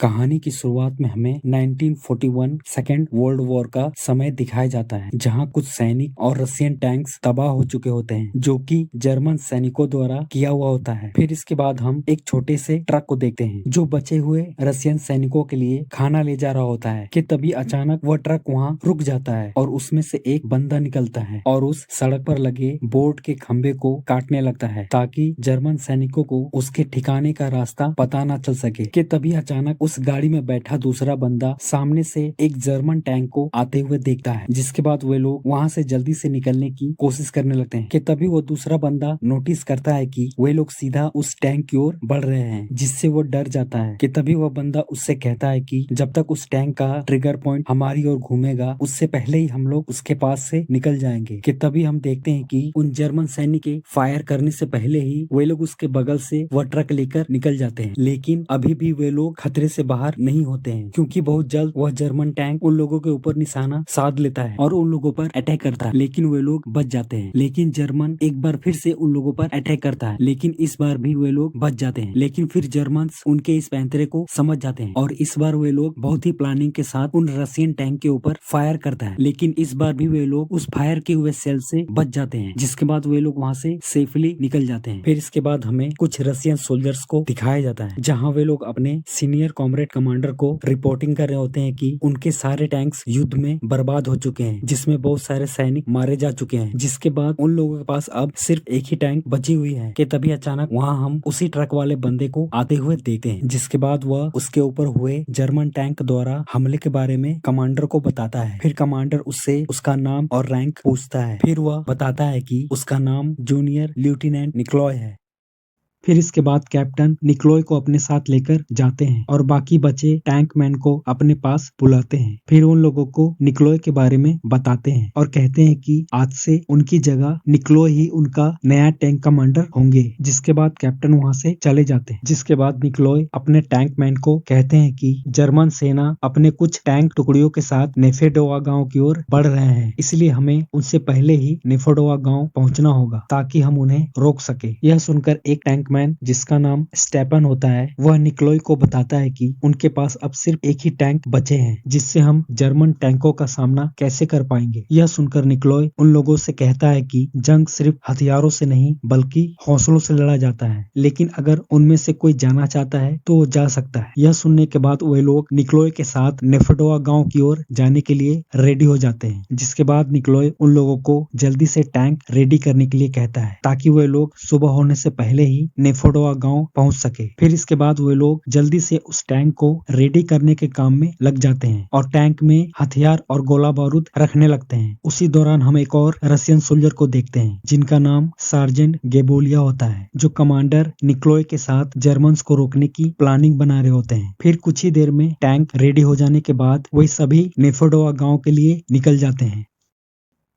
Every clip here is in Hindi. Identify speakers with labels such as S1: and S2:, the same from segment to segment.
S1: कहानी की शुरुआत में हमें 1941 सेकेंड वर्ल्ड वॉर का समय दिखाया जाता है, जहां कुछ सैनिक और रशियन टैंक्स तबाह हो चुके होते हैं, जो कि जर्मन सैनिकों द्वारा किया हुआ होता है। फिर इसके बाद हम एक छोटे से ट्रक को देखते हैं, जो बचे हुए रशियन सैनिकों के लिए खाना ले जा रहा होता है कि तभी अचानक वह ट्रक वहां रुक जाता है और उसमें से एक बंदा निकलता है और उस सड़क पर लगे बोर्ड के खंबे को काटने लगता है, ताकि जर्मन सैनिकों को उसके ठिकाने का रास्ता पता न चल सके। कि तभी अचानक उस गाड़ी में बैठा दूसरा बंदा सामने से एक जर्मन टैंक को आते हुए देखता है, जिसके बाद वे लोग वहां से जल्दी से निकलने की कोशिश करने लगते हैं। कि तभी वो दूसरा बंदा नोटिस करता है कि वे लोग सीधा उस टैंक की ओर बढ़ रहे हैं, जिससे वो डर जाता है। कि तभी वह बंदा उससे कहता है कि जब तक उस टैंक का ट्रिगर पॉइंट हमारी ओर घूमेगा, उससे पहले ही हम लोग उसके पास से निकल जाएंगे। कि तभी हम देखते हैं कि उन जर्मन सैनिक के फायर करने से पहले ही वे लोग उसके बगल से वह ट्रक लेकर निकल जाते हैं, लेकिन अभी भी वे लोग खतरे से बाहर नहीं होते हैं, क्योंकि बहुत जल्द वह जर्मन टैंक उन लोगों के ऊपर निशाना साध लेता है और उन लोगों पर अटैक करता है, लेकिन वे लोग बच जाते हैं। लेकिन जर्मन एक बार फिर से उन लोगों पर अटैक करता है, लेकिन इस बार भी वे लोग बच जाते हैं। लेकिन फिर जर्मन उनके इस पैंतरे को समझ जाते हैं और इस बार वे लोग बहुत ही प्लानिंग के साथ उन रशियन टैंक के ऊपर फायर करता है, लेकिन इस बार भी वे लोग उस फायर किए हुए सेल से बच जाते हैं, जिसके बाद वे लोग वहाँ से सेफली निकल जाते हैं। फिर इसके बाद हमें कुछ रशियन सोल्जर्स को दिखाया जाता है, जहाँ वे लोग अपने सीनियर कॉमरेड कमांडर को रिपोर्टिंग कर रहे होते हैं कि उनके सारे टैंक्स युद्ध में बर्बाद हो चुके हैं, जिसमें बहुत सारे सैनिक मारे जा चुके हैं। जिसके बाद उन लोगों के पास अब सिर्फ एक ही टैंक बची हुई है। कि तभी अचानक वहां हम उसी ट्रक वाले बंदे को आते हुए देखते हैं, जिसके बाद वह उसके ऊपर हुए जर्मन टैंक द्वारा हमले के बारे में कमांडर को बताता है। फिर कमांडर उससे उसका नाम और रैंक पूछता है। फिर वह बताता है कि उसका नाम जूनियर लेफ्टिनेंट निकोलॉय है। फिर इसके बाद कैप्टन निकोलॉय को अपने साथ लेकर जाते हैं और बाकी बचे टैंक मैन को अपने पास बुलाते हैं। फिर उन लोगों को निकोलॉय के बारे में बताते हैं और कहते हैं कि आज से उनकी जगह निकोलॉय ही उनका नया टैंक कमांडर होंगे। जिसके बाद कैप्टन वहां से चले जाते हैं। जिसके बाद निकोलॉय अपने टैंक मैन को कहते हैं कि जर्मन सेना अपने कुछ टैंक टुकड़ियों के साथ नेफेडोवा गाँव की ओर बढ़ रहे हैं, इसलिए हमें उनसे पहले ही नेफेडोवा गाँव पहुँचना होगा ताकि हम उन्हें रोक सके। यह सुनकर एक टैंक मैन जिसका नाम स्टेपन होता है, वह निकोलॉय को बताता है कि उनके पास अब सिर्फ एक ही टैंक बचे हैं, जिससे हम जर्मन टैंकों का सामना कैसे कर पाएंगे। यह सुनकर निकोलॉय उन लोगों से कहता है कि जंग सिर्फ हथियारों से नहीं बल्कि हौसलों से लड़ा जाता है, लेकिन अगर उनमें से कोई जाना चाहता है तो वो जा सकता है। यह सुनने के बाद वे लोग निकोलॉय के साथ नेफेडोवा गाँव की ओर जाने के लिए रेडी हो जाते हैं। जिसके बाद निकोलॉय उन लोगों को जल्दी से टैंक रेडी करने के लिए कहता है, ताकि वे लोग सुबह होने से पहले ही नेफेडोवा गांव पहुंच सके। फिर इसके बाद वे लोग जल्दी से उस टैंक को रेडी करने के काम में लग जाते हैं और टैंक में हथियार और गोला बारूद रखने लगते हैं। उसी दौरान हम एक और रशियन सोल्जर को देखते हैं, जिनका नाम सार्जेंट गेबोलिया होता है, जो कमांडर निकोलॉय के साथ जर्मन्स को रोकने की प्लानिंग बना रहे होते हैं। फिर कुछ ही देर में टैंक रेडी हो जाने के बाद वे सभी नेफेडोवा गांव के लिए निकल जाते हैं।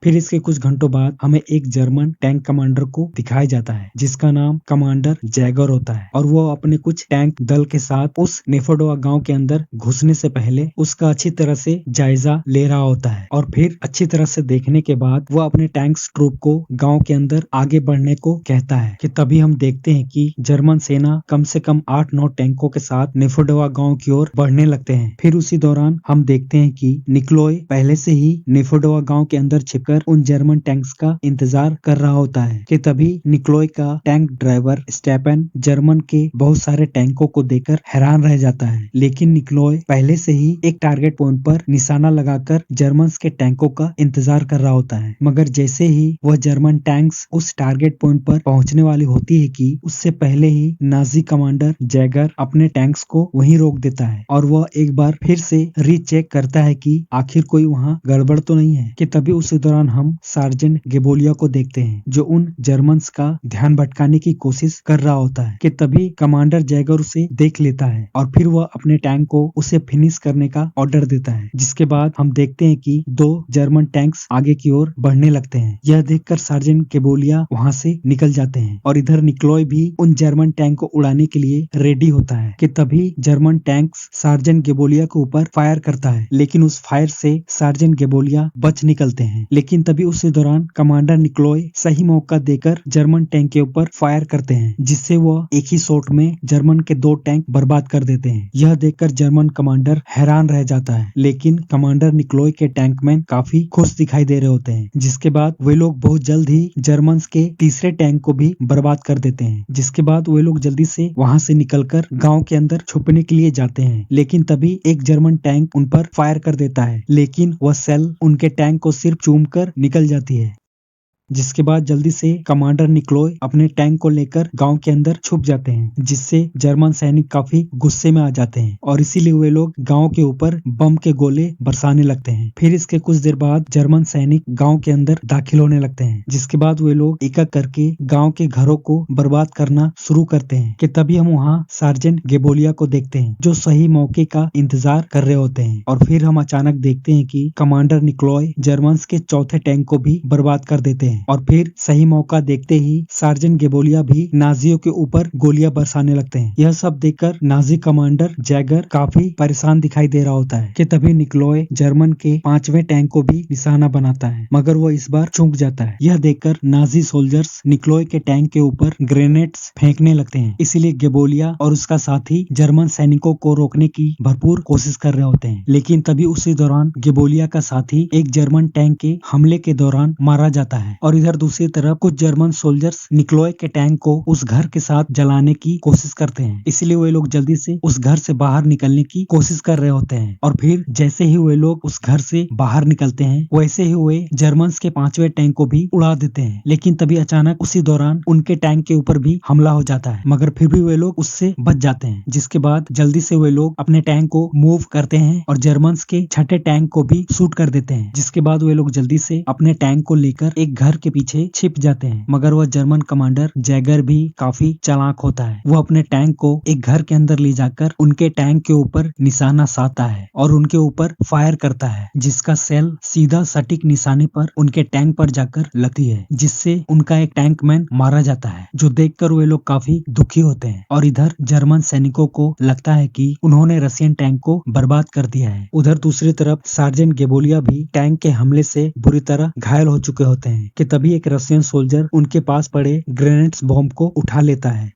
S1: फिर इसके कुछ घंटों बाद हमें एक जर्मन टैंक कमांडर को दिखाया जाता है, जिसका नाम कमांडर जैगर होता है, और वो अपने कुछ टैंक दल के साथ उस नेफेडोवा गांव के अंदर घुसने से पहले उसका अच्छी तरह से जायजा ले रहा होता है। और फिर अच्छी तरह से देखने के बाद वो अपने टैंक्स ट्रूप को गांव के अंदर आगे बढ़ने को कहता है। कि तभी हम देखते हैं कि जर्मन सेना कम से कम 8-9 टैंकों के साथ नेफेडोवा गांव की ओर बढ़ने लगते हैं। फिर उसी दौरान हम देखते हैं कि निकोलॉय पहले से ही नेफेडोवा गांव के अंदर छिपकर उन जर्मन टैंक्स का इंतजार कर रहा होता है। कि तभी निकोलॉय का टैंक ड्राइवर स्टेपन जर्मन के बहुत सारे टैंकों को देखकर हैरान रह जाता है, लेकिन निकोलॉय पहले से ही एक टारगेट पॉइंट पर निशाना लगाकर जर्मन्स के टैंकों का इंतजार कर रहा होता है। मगर जैसे ही वह जर्मन टैंक्स उस टारगेट पॉइंट पर पहुंचने वाली होती है कि उससे पहले ही नाजी कमांडर जैगर अपने टैंक्स को वहीं रोक देता है और वह एक बार फिर से रीचेक करता है कि आखिर कोई वहां गड़बड़ तो नहीं है। कि तभी उसी दौरान हम सार्जेंट गेबोलिया को देखते हैं, जो उन जर्मन्स का ध्यान भटकाने की कोशिश कर रहा होता है। कि तभी कमांडर जैगर उसे देख लेता है और फिर वह अपने टैंक को उसे फिनिश करने का ऑर्डर देता है। जिसके बाद हम देखते हैं कि 2 जर्मन टैंक्स आगे की ओर बढ़ने लगते हैं। यह देखकर सार्जेंट गेबोलिया वहां से निकल जाते हैं और इधर निकोलॉय भी उन जर्मन टैंक को उड़ाने के लिए रेडी होता है। कि तभी जर्मन टैंक्स सार्जेंट गेबोलिया के ऊपर फायर करता है, लेकिन उस फायर से सार्जेंट गेबोलिया बच निकलते हैं। लेकिन तभी उसी दौरान कमांडर निकोलॉय सही मौका देकर जर्मन टैंक के ऊपर फायर करते हैं, जिससे वह एक ही शॉट में जर्मन के 2 टैंक बर्बाद कर देते हैं। यह देखकर जर्मन कमांडर हैरान रह जाता है, लेकिन कमांडर निकोलॉय के टैंकमैन काफी खुश दिखाई दे रहे होते हैं। जिसके बाद वे लोग बहुत जल्द ही जर्मन के तीसरे टैंक को भी बर्बाद कर देते हैं। जिसके बाद वे लोग जल्दी से वहां से निकलकर गांव के अंदर छुपने के लिए जाते हैं, लेकिन तभी एक जर्मन टैंक उन पर फायर कर देता है, लेकिन वह सेल उनके टैंक को सिर्फ चूमकर निकल जाती है। जिसके बाद जल्दी से कमांडर निकोलॉय अपने टैंक को लेकर गांव के अंदर छुप जाते हैं, जिससे जर्मन सैनिक काफी गुस्से में आ जाते हैं और इसीलिए वे लोग गांव के ऊपर बम के गोले बरसाने लगते हैं। फिर इसके कुछ देर बाद जर्मन सैनिक गांव के अंदर दाखिल होने लगते हैं, जिसके बाद वे लोग एक एक करके गांव के घरों को बर्बाद करना शुरू करते हैं कि तभी हम वहाँ सार्जेंट गेबोलिया को देखते हैं, जो सही मौके का इंतजार कर रहे होते हैं। और फिर हम अचानक देखते हैं कि कमांडर निकोलॉय जर्मन के चौथे टैंक को भी बर्बाद कर देते हैं और फिर सही मौका देखते ही सार्जेंट गेबोलिया भी नाजियों के ऊपर गोलियां बरसाने लगते हैं। यह सब देखकर नाजी कमांडर जैगर काफी परेशान दिखाई दे रहा होता है कि तभी निकोलॉय जर्मन के 5वें टैंक को भी निशाना बनाता है, मगर वो इस बार चूक जाता है। यह देखकर नाजी सोल्जर्स निकोलॉय के टैंक के ऊपर ग्रेनेड्स फेंकने लगते हैं। इसीलिए गेबोलिया और उसका साथी जर्मन सैनिकों को रोकने की भरपूर कोशिश कर रहे होते हैं, लेकिन तभी उसी दौरान गेबोलिया का साथी एक जर्मन टैंक के हमले के दौरान मारा जाता है। और इधर दूसरी तरफ कुछ जर्मन सोल्जर्स निकोलॉय के टैंक को उस घर के साथ जलाने की कोशिश करते हैं, इसलिए वे लोग जल्दी से उस घर से बाहर निकलने की कोशिश कर रहे होते हैं। और फिर जैसे ही वे लोग उस घर से बाहर निकलते हैं, वैसे ही वे जर्मन के 5वें टैंक को भी उड़ा देते हैं। लेकिन तभी अचानक उसी दौरान उनके टैंक के ऊपर भी हमला हो जाता है, मगर फिर भी वे लोग उससे बच जाते हैं। जिसके बाद जल्दी से वे लोग अपने टैंक को मूव करते हैं और जर्मन के 6ठे टैंक को भी शूट कर देते हैं। जिसके बाद वे लोग जल्दी से अपने टैंक को लेकर एक घर के पीछे छिप जाते हैं, मगर वह जर्मन कमांडर जैगर भी काफी चालाक होता है। वो अपने टैंक को एक घर के अंदर ले जाकर उनके टैंक के ऊपर निशाना साधता है और उनके ऊपर फायर करता है, जिसका सेल सीधा सटीक निशाने पर उनके टैंक पर जाकर लगती है, जिससे उनका एक टैंकमैन मारा जाता है, जो देखकर वे लोग काफी दुखी होते हैं। और इधर जर्मन सैनिकों को लगता है कि उन्होंने रशियन टैंक को बर्बाद कर दिया है। उधर दूसरी तरफ सार्जेंट गेबोलिया भी टैंक के हमले से बुरी तरह घायल हो चुके होते हैं कि तभी एक रशियन सोल्जर उनके पास पड़े ग्रेनेड्स बॉम्ब को उठा लेता है।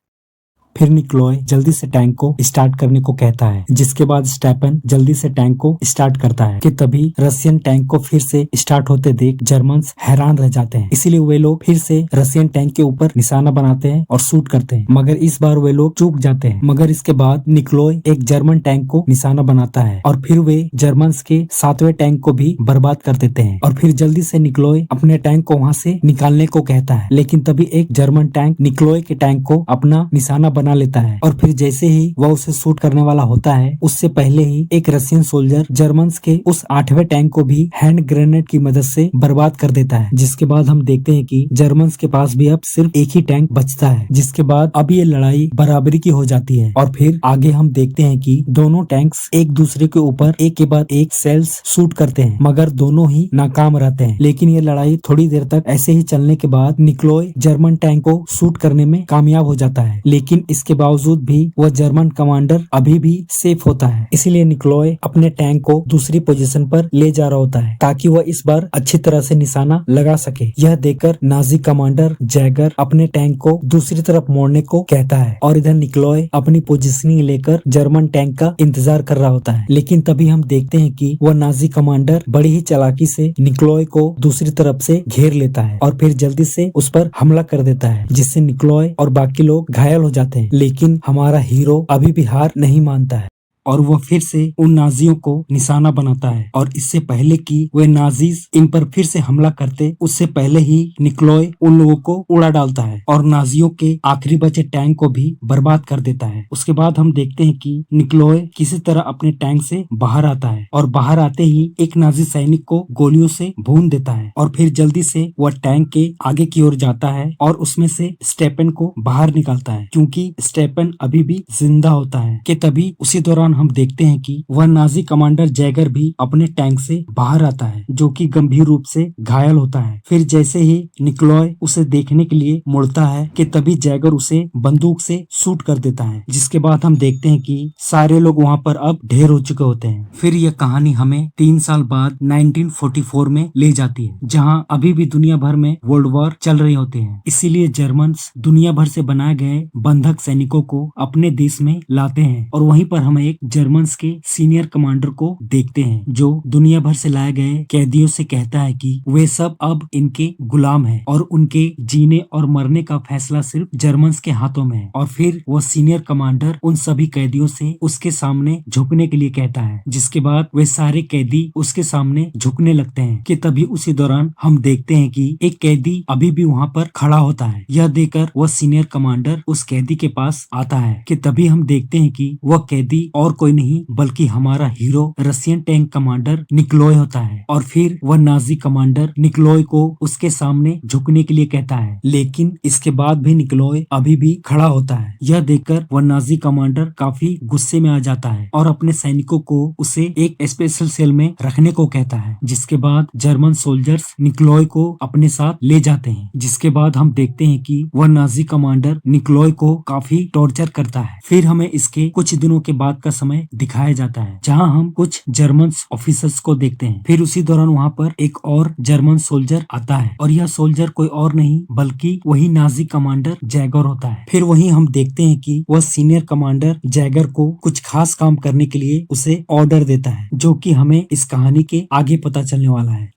S1: फिर निकोलॉय जल्दी से टैंक को स्टार्ट करने को कहता है, जिसके बाद स्टेपन जल्दी से टैंक को स्टार्ट करता है कि तभी रशियन टैंक को फिर से स्टार्ट होते देख जर्मन्स हैरान रह जाते हैं। इसीलिए वे लोग फिर से रशियन टैंक के ऊपर निशाना बनाते हैं और शूट करते हैं, मगर इस बार वे लोग चूक जाते हैं। मगर इसके बाद निकोलॉय एक जर्मन टैंक को निशाना बनाता है और फिर वे जर्मन्स के 7वें टैंक को भी बर्बाद कर देते हैं। और फिर जल्दी से निकोलॉय अपने टैंक को वहाँ से निकालने को कहता है, लेकिन तभी एक जर्मन टैंक निकोलॉय के टैंक को अपना निशाना बना लेता है और फिर जैसे ही वह उसे शूट करने वाला होता है, उससे पहले ही एक रशियन सोल्जर जर्मन्स के उस 8वें टैंक को भी हैंड ग्रेनेड की मदद से बर्बाद कर देता है। जिसके बाद हम देखते हैं कि जर्मन्स के पास भी अब सिर्फ एक ही टैंक बचता है। जिसके बाद अब ये लड़ाई बराबरी की हो जाती है और फिर आगे हम देखते हैं कि दोनों टैंक्स एक दूसरे के ऊपर एक के बाद एक सेल्स शूट करते हैं, मगर दोनों ही नाकाम रहते हैं। लेकिन ये लड़ाई थोड़ी देर तक ऐसे ही चलने के बाद निकोलॉय जर्मन टैंक को शूट करने में कामयाब हो जाता है, लेकिन इसके बावजूद भी वह जर्मन कमांडर अभी भी सेफ होता है। इसीलिए निकोलॉय अपने टैंक को दूसरी पोजीशन पर ले जा रहा होता है ताकि वह इस बार अच्छी तरह से निशाना लगा सके। यह देखकर नाजी कमांडर जैगर अपने टैंक को दूसरी तरफ मोड़ने को कहता है और इधर निकोलॉय अपनी पोजीशनिंग लेकर जर्मन टैंक का इंतजार कर रहा होता है। लेकिन तभी हम देखते हैं कि वह नाजी कमांडर बड़ी ही चालाकी से निकोलॉय को दूसरी तरफ से घेर लेता है और फिर जल्दी से उस पर हमला कर देता है, जिससे निकोलॉय और बाकी लोग घायल हो जाते हैं। लेकिन हमारा हीरो अभी भी हार नहीं मानता है और वह फिर से उन नाजियों को निशाना बनाता है और इससे पहले कि वे नाजीज इन पर फिर से हमला करते, उससे पहले ही निकोलॉय उन लोगों को उड़ा डालता है और नाजियों के आखिरी बचे टैंक को भी बर्बाद कर देता है। उसके बाद हम देखते हैं कि निकोलॉय किसी तरह अपने टैंक से बाहर आता है और बाहर आते ही एक नाजी सैनिक को गोलियों से भून देता है और फिर जल्दी से वह टैंक के आगे की ओर जाता है और उसमें से स्टेपन को बाहर निकालता है, क्योंकि स्टेपन अभी भी जिंदा होता है। कि तभी उसी दौरान हम देखते हैं कि वह नाजी कमांडर जैगर भी अपने टैंक से बाहर आता है, जो कि गंभीर रूप से घायल होता है। फिर जैसे ही निकोलॉय उसे देखने के लिए मुड़ता है कि तभी जैगर उसे बंदूक से शूट कर देता है, जिसके बाद हम देखते हैं कि सारे लोग वहाँ पर अब ढेर हो चुके होते हैं। फिर यह कहानी हमें 3 साल बाद 1944 में ले जाती है, जहाँ अभी भी दुनिया भर में वर्ल्ड वॉर चल रहे होते हैं। इसीलिए जर्मन्स दुनिया भर से बनाए गए बंधक सैनिकों को अपने देश में लाते हैं और वहीं पर हम एक जर्मन्स के सीनियर कमांडर को देखते हैं, जो दुनिया भर से लाए गए कैदियों से कहता है कि वे सब अब इनके गुलाम हैं और उनके जीने और मरने का फैसला सिर्फ जर्मन्स के हाथों में है। और फिर वह सीनियर कमांडर उन सभी कैदियों से उसके सामने झुकने के लिए कहता है, जिसके बाद वे सारे कैदी उसके सामने झुकने लगते हैं कि तभी उसी दौरान हम देखते हैं कि एक कैदी अभी भी वहाँ पर खड़ा होता है। यह देखकर वह सीनियर कमांडर उस कैदी के पास आता है कि तभी हम देखते हैं कि वह कैदी और कोई नहीं बल्कि हमारा हीरो रशियन टैंक कमांडर निकोलॉय होता है। और फिर वह नाजी कमांडर निकोलॉय को उसके सामने झुकने के लिए कहता है, लेकिन इसके बाद भी निकोलॉय अभी भी खड़ा होता है। यह देखकर वह नाजी कमांडर काफी गुस्से में आ जाता है और अपने सैनिकों को उसे एक स्पेशल सेल में रखने को कहता है, जिसके बाद जर्मन सोल्जर्स निकोलॉय को अपने साथ ले जाते हैं। जिसके बाद हम देखते हैं कि वह नाजी कमांडर निकोलॉय को काफी टॉर्चर करता है। फिर हमें इसके कुछ दिनों के बाद का समय दिखाया जाता है, जहां हम कुछ जर्मन ऑफिसर्स को देखते हैं। फिर उसी दौरान वहां पर एक और जर्मन सोल्जर आता है और यह सोल्जर कोई और नहीं बल्कि वही नाजी कमांडर जैगर होता है। फिर वहीं हम देखते हैं कि वह सीनियर कमांडर जैगर को कुछ खास काम करने के लिए उसे ऑर्डर देता है, जो कि हमें इस कहानी के आगे पता चलने वाला है।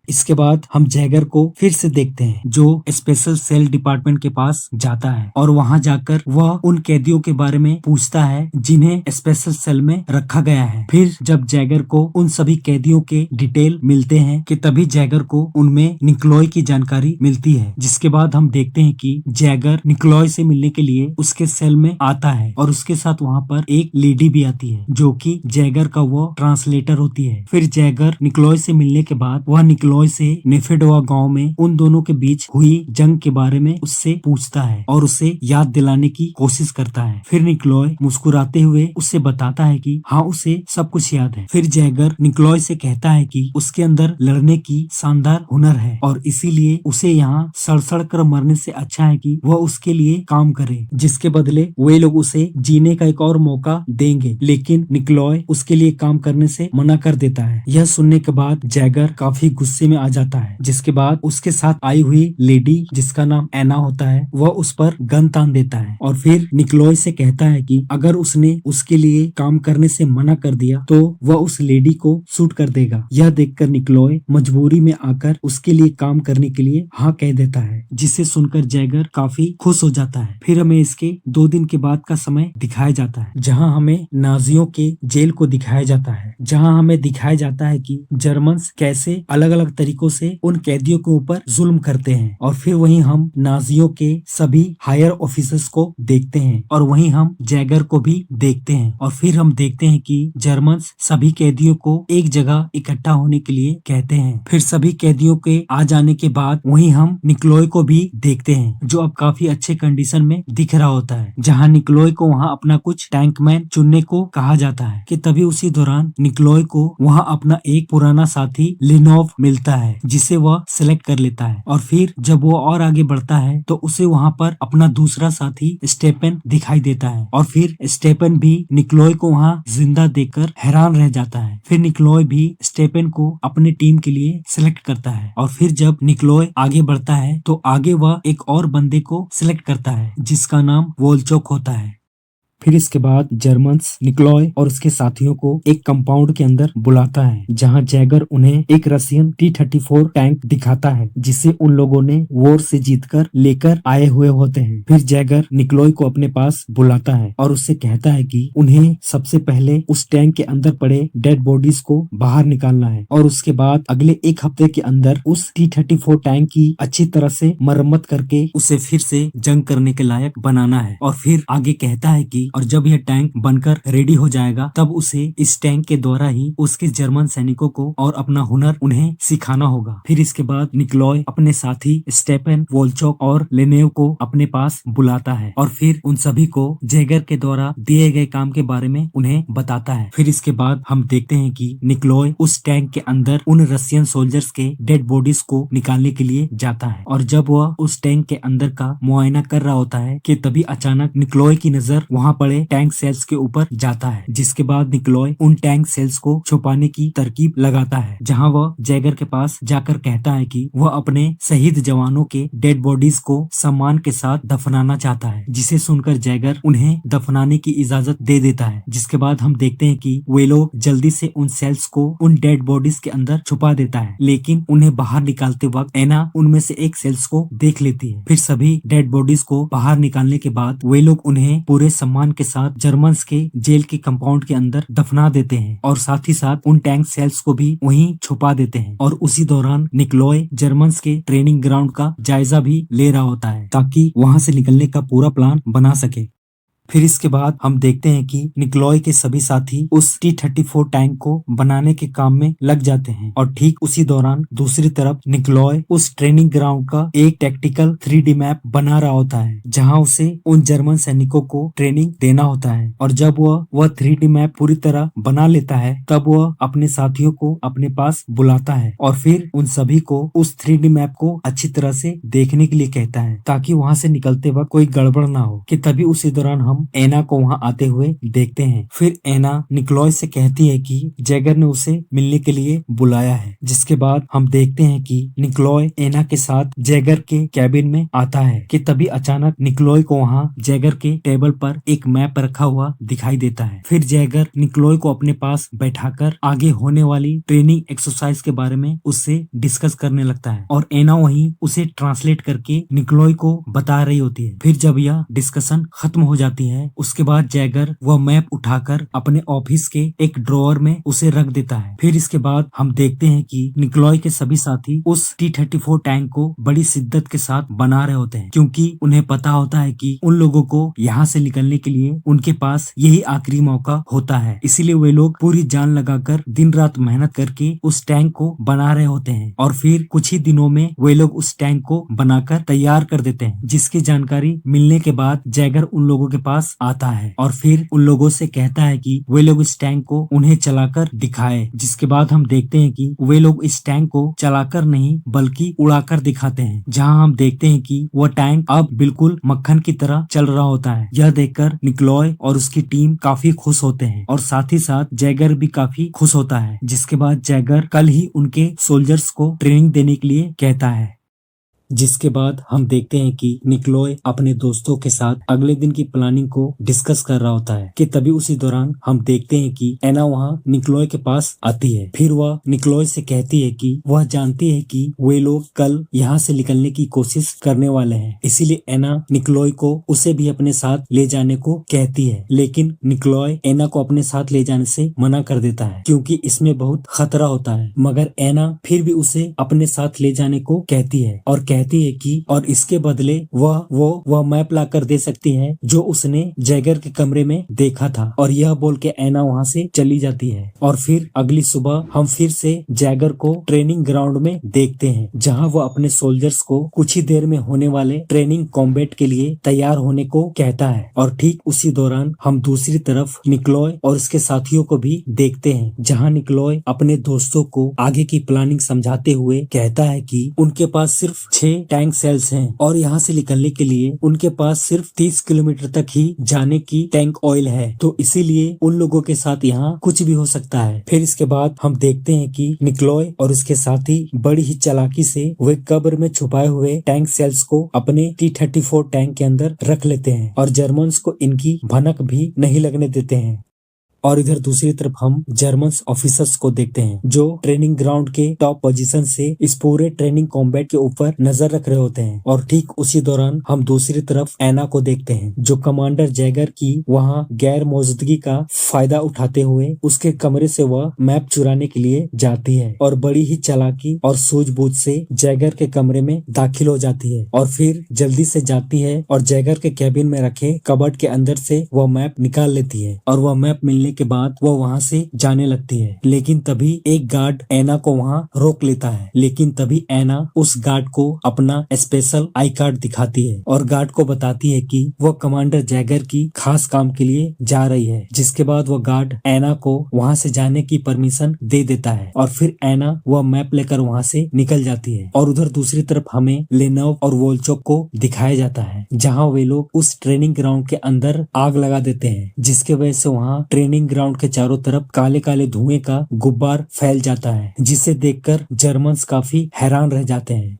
S1: इसके बाद हम जैगर को फिर से देखते हैं, जो स्पेशल सेल डिपार्टमेंट के पास जाता है और वहां जाकर वह उन कैदियों के बारे में पूछता है जिन्हें स्पेशल सेल में रखा गया है। फिर जब जैगर को उन सभी कैदियों के डिटेल मिलते हैं कि तभी जैगर को उनमें निकोलॉय की जानकारी मिलती है। जिसके बाद हम देखते हैं कि जैगर निकोलॉय से मिलने के लिए उसके सेल में आता है और उसके साथ वहाँ पर एक लेडी भी आती है, जो कि जैगर का वो ट्रांसलेटर होती है। फिर जैगर निकोलॉय से मिलने के बाद वह निकोलॉय से नेफेडोवा गांव में उन दोनों के बीच हुई जंग के बारे में उससे पूछता है और उसे याद दिलाने की कोशिश करता है। फिर निकोलॉय मुस्कुराते हुए उससे बताता है कि हाँ, उसे सब कुछ याद है। फिर जैगर निकोलॉय से कहता है कि उसके अंदर लड़ने की शानदार हुनर है और इसीलिए उसे यहाँ सड़ कर मरने से अच्छा है कि वह उसके लिए काम करे, जिसके बदले वे लोग उसे जीने का एक और मौका देंगे। लेकिन निकोलॉय उसके लिए काम करने से मना कर देता है। यह सुनने के बाद जैगर काफी गुस्से में आ जाता है, जिसके बाद उसके साथ आई हुई लेडी जिसका नाम एना होता है वह उस पर गन तान देता है और फिर निकोलॉय से कहता है कि अगर उसने उसके लिए काम करने से मना कर दिया तो वह उस लेडी को शूट कर देगा। यह देखकर निकोलॉय मजबूरी में आकर उसके लिए काम करने के लिए हाँ कह देता है, जिसे सुनकर जैगर काफी खुश हो जाता है। फिर हमें इसके 2 दिन के बाद का समय दिखाया जाता है, जहाँ हमें नाजियों के जेल को दिखाया जाता है, जहाँ हमें दिखाया जाता है कि जर्मन्स कैसे अलग अलग तरीकों से उन कैदियों के ऊपर जुल्म करते हैं। और फिर वहीं हम नाजियों के सभी हायर ऑफिसर्स को देखते हैं और वहीं हम जैगर को भी देखते हैं। और फिर हम देखते हैं कि जर्मन्स सभी कैदियों को एक जगह इकट्ठा होने के लिए कहते हैं। फिर सभी कैदियों के आ जाने के बाद वहीं हम निकोलॉय को भी देखते हैं, जो अब काफी अच्छे कंडीशन में दिख रहा होता है, जहाँ निकोलॉय को वहाँ अपना कुछ टैंकमैन चुनने को कहा जाता है कि तभी उसी दौरान निकोलॉय को वहाँ अपना एक पुराना साथी लिनोव मिलता है, जिसे वह सिलेक्ट कर लेता है। और फिर जब वो और आगे बढ़ता है तो उसे वहाँ पर अपना दूसरा साथी स्टेपन दिखाई देता है और फिर स्टेपन भी निकोलॉय को वहाँ जिंदा देखकर हैरान रह जाता है। फिर निकोलॉय भी स्टेपन को अपने टीम के लिए सिलेक्ट करता है और फिर जब निकोलॉय आगे बढ़ता है तो आगे वह एक और बंदे को सिलेक्ट करता है, जिसका नाम वोल्चोक होता है। फिर इसके बाद जर्मन्स निकोलॉय और उसके साथियों को एक कंपाउंड के अंदर बुलाता है, जहां जैगर उन्हें एक रशियन T-34 टैंक दिखाता है, जिसे उन लोगों ने वॉर से जीतकर लेकर आए हुए होते हैं। फिर जैगर निकोलॉय को अपने पास बुलाता है और उससे कहता है कि उन्हें सबसे पहले उस टैंक के अंदर पड़े डेड बॉडीज को बाहर निकालना है और उसके बाद अगले 1 हफ्ते के अंदर उस T-34 टैंक की अच्छी तरह से मरम्मत करके उसे फिर से जंग करने के लायक बनाना है। और फिर आगे कहता है कि थी और जब यह टैंक बनकर रेडी हो जाएगा तब उसे इस टैंक के द्वारा ही उसके जर्मन सैनिकों को और अपना हुनर उन्हें सिखाना होगा। फिर इसके बाद निकोलॉय अपने साथी स्टेफन वोल्चोक और लेनेव को अपने पास बुलाता है और फिर उन सभी को जैगर के द्वारा दिए गए काम के बारे में उन्हें बताता है। फिर इसके बाद हम देखते हैं कि निकोलॉय उस टैंक के अंदर उन रशियन सोल्जर्स के डेड बॉडीज को निकालने के लिए जाता है और जब वह उस टैंक के अंदर का मुआयना कर रहा होता है कि तभी अचानक निकोलॉय की नजर वहां पड़े टैंक सेल्स के ऊपर जाता है, जिसके बाद निकोलॉय उन टैंक सेल्स को छुपाने की तरकीब लगाता है, जहां वह जैगर के पास जाकर कहता है कि वह अपने शहीद जवानों के डेड बॉडीज को सम्मान के साथ दफनाना चाहता है, जिसे सुनकर जैगर उन्हें दफनाने की इजाजत दे देता है। जिसके बाद हम देखते हैं कि वे लोग जल्दी से उन सेल्स को उन डेड बॉडीज के अंदर छुपा देता है, लेकिन उन्हें बाहर निकालते वक्त एना उनमें से एक सेल्स को देख लेती है। फिर सभी डेड बॉडीज को बाहर निकालने के बाद वे लोग उन्हें पूरे सम्मान के साथ जर्मन्स के जेल के कंपाउंड के अंदर दफना देते हैं और साथ ही साथ उन टैंक सेल्स को भी वहीं छुपा देते हैं। और उसी दौरान निकोलॉय जर्मन्स के ट्रेनिंग ग्राउंड का जायजा भी ले रहा होता है ताकि वहां से निकलने का पूरा प्लान बना सके। फिर इसके बाद हम देखते हैं कि निकोलॉय के सभी साथी उस T-34 टैंक को बनाने के काम में लग जाते हैं और ठीक उसी दौरान दूसरी तरफ निकोलॉय उस ट्रेनिंग ग्राउंड का एक टैक्टिकल 3D मैप बना रहा होता है, जहां उसे उन जर्मन सैनिकों को ट्रेनिंग देना होता है। और जब वह 3D मैप पूरी तरह बना लेता है तब वह अपने साथियों को अपने पास बुलाता है और फिर उन सभी को उस 3D मैप को अच्छी तरह से देखने के लिए कहता है ताकि वहां से निकलते वक्त कोई गड़बड़ ना हो। कि तभी उसी दौरान हम एना को वहां आते हुए देखते हैं। फिर एना निकोलॉय से कहती है कि जैगर ने उसे मिलने के लिए बुलाया है। जिसके बाद हम देखते हैं कि निकोलॉय एना के साथ जैगर के कैबिन में आता है कि तभी अचानक निकोलॉय को वहां जैगर के टेबल पर एक मैप रखा हुआ दिखाई देता है। फिर जैगर निकोलॉय को अपने पास बैठाकर आगे होने वाली ट्रेनिंग एक्सरसाइज के बारे में उससे डिस्कस करने लगता है और एना वहीं उसे ट्रांसलेट करके निकोलॉय को बता रही होती है। फिर जब यह डिस्कशन खत्म हो जाती है उसके बाद जैगर वह मैप उठाकर अपने ऑफिस के एक ड्रॉअर में उसे रख देता है। फिर इसके बाद हम देखते हैं कि निकोलॉय के सभी साथी उस T-34 टैंक को बड़ी शिद्दत के साथ बना रहे होते हैं, क्योंकि उन्हें पता होता है कि उन लोगों को यहाँ से निकलने के लिए उनके पास यही आखिरी मौका होता है। इसीलिए वे लोग पूरी जान लगाकर दिन रात मेहनत करके उस टैंक को बना रहे होते हैं और फिर कुछ ही दिनों में वे लोग उस टैंक को बनाकर तैयार कर देते हैं, जिसकी जानकारी मिलने के बाद जैगर उन लोगों के पास आता है और फिर उन लोगों से कहता है कि वे लोग इस टैंक को उन्हें चलाकर दिखाए। जिसके बाद हम देखते हैं कि वे लोग इस टैंक को चलाकर नहीं बल्कि उड़ाकर दिखाते हैं, जहां हम देखते हैं कि वह टैंक अब बिल्कुल मक्खन की तरह चल रहा होता है। यह देखकर निकोलॉय और उसकी टीम काफी खुश होते हैं और साथ ही साथ जैगर भी काफी खुश होता है। जिसके बाद जैगर कल ही उनके सोल्जर्स को ट्रेनिंग देने के लिए कहता है। जिसके बाद हम देखते हैं कि निकोलॉय अपने दोस्तों के साथ अगले दिन की प्लानिंग को डिस्कस कर रहा होता है कि तभी उसी दौरान हम देखते हैं कि एना वहां निकोलॉय के पास आती है। फिर वह निकोलॉय से कहती है कि वह जानती है कि वे लोग कल यहाँ से निकलने की कोशिश करने वाले हैं, इसीलिए एना निकोलॉय को उसे भी अपने साथ ले जाने को कहती है। लेकिन निकोलॉय एना को अपने साथ ले जाने से मना कर देता है क्योंकि इसमें बहुत खतरा होता है, मगर एना फिर भी उसे अपने साथ ले जाने को कहती है और कहती है कि और इसके बदले वह मैप ला कर दे सकती है जो उसने जैगर के कमरे में देखा था। और यह बोल के एना वहाँ से चली जाती है और फिर अगली सुबह हम फिर से जैगर को ट्रेनिंग ग्राउंड में देखते हैं, जहाँ वह अपने सोल्जर्स को कुछ ही देर में होने वाले ट्रेनिंग कॉम्बैट के लिए तैयार होने को कहता है। और ठीक उसी दौरान हम दूसरी तरफ निकोलॉय और उसके साथियों को भी देखते हैं, जहाँ निकोलॉय अपने दोस्तों को आगे की प्लानिंग समझाते हुए कहता है कि उनके पास सिर्फ 6 टैंक सेल्स हैं और यहाँ से निकलने के लिए उनके पास सिर्फ 30 किलोमीटर तक ही जाने की टैंक ऑयल है, तो इसीलिए उन लोगों के साथ यहाँ कुछ भी हो सकता है। फिर इसके बाद हम देखते हैं कि निकोलॉय और उसके साथी बड़ी ही चालाकी से वे कब्र में छुपाए हुए टैंक सेल्स को अपने T-34 टैंक के अंदर रख लेते हैं और जर्मन्स को इनकी भनक भी नहीं लगने देते हैं। और इधर दूसरी तरफ हम जर्मन ऑफिसर्स को देखते हैं जो ट्रेनिंग ग्राउंड के टॉप पोजीशन से इस पूरे ट्रेनिंग कॉम्बैट के ऊपर नजर रख रहे होते हैं। और ठीक उसी दौरान हम दूसरी तरफ एना को देखते हैं जो कमांडर जैगर की वहां गैर मौजूदगी का फायदा उठाते हुए उसके कमरे से वह मैप चुराने के लिए जाती है और बड़ी ही चालाकी और सूझबूझ से जैगर के कमरे में दाखिल हो जाती है और फिर जल्दी से जाती है और जैगर के कैबिन में रखे कबर्ड के अंदर से वह मैप निकाल लेती है और वह मैप मिलने के बाद वह वहां से जाने लगती है। लेकिन तभी एक गार्ड एना को वहां रोक लेता है। लेकिन तभी एना उस गार्ड को अपना स्पेशल आई कार्ड दिखाती है और गार्ड को बताती है कि वह कमांडर जैगर की खास काम के लिए जा रही है। जिसके बाद वह गार्ड एना को वहां से जाने की परमिशन दे देता है और फिर एना वह मैप लेकर वहां से निकल जाती है। और उधर दूसरी तरफ हमें लेनोव और वोल्चोक को दिखाया जाता है जहां वे लोग उस ट्रेनिंग ग्राउंड के अंदर आग लगा देते हैं जिसके वजह से वहां ट्रेनिंग ग्राउंड के चारों तरफ काले काले धुएं का गुब्बार फैल जाता है जिसे देखकर जर्मन्स काफी हैरान रह जाते हैं।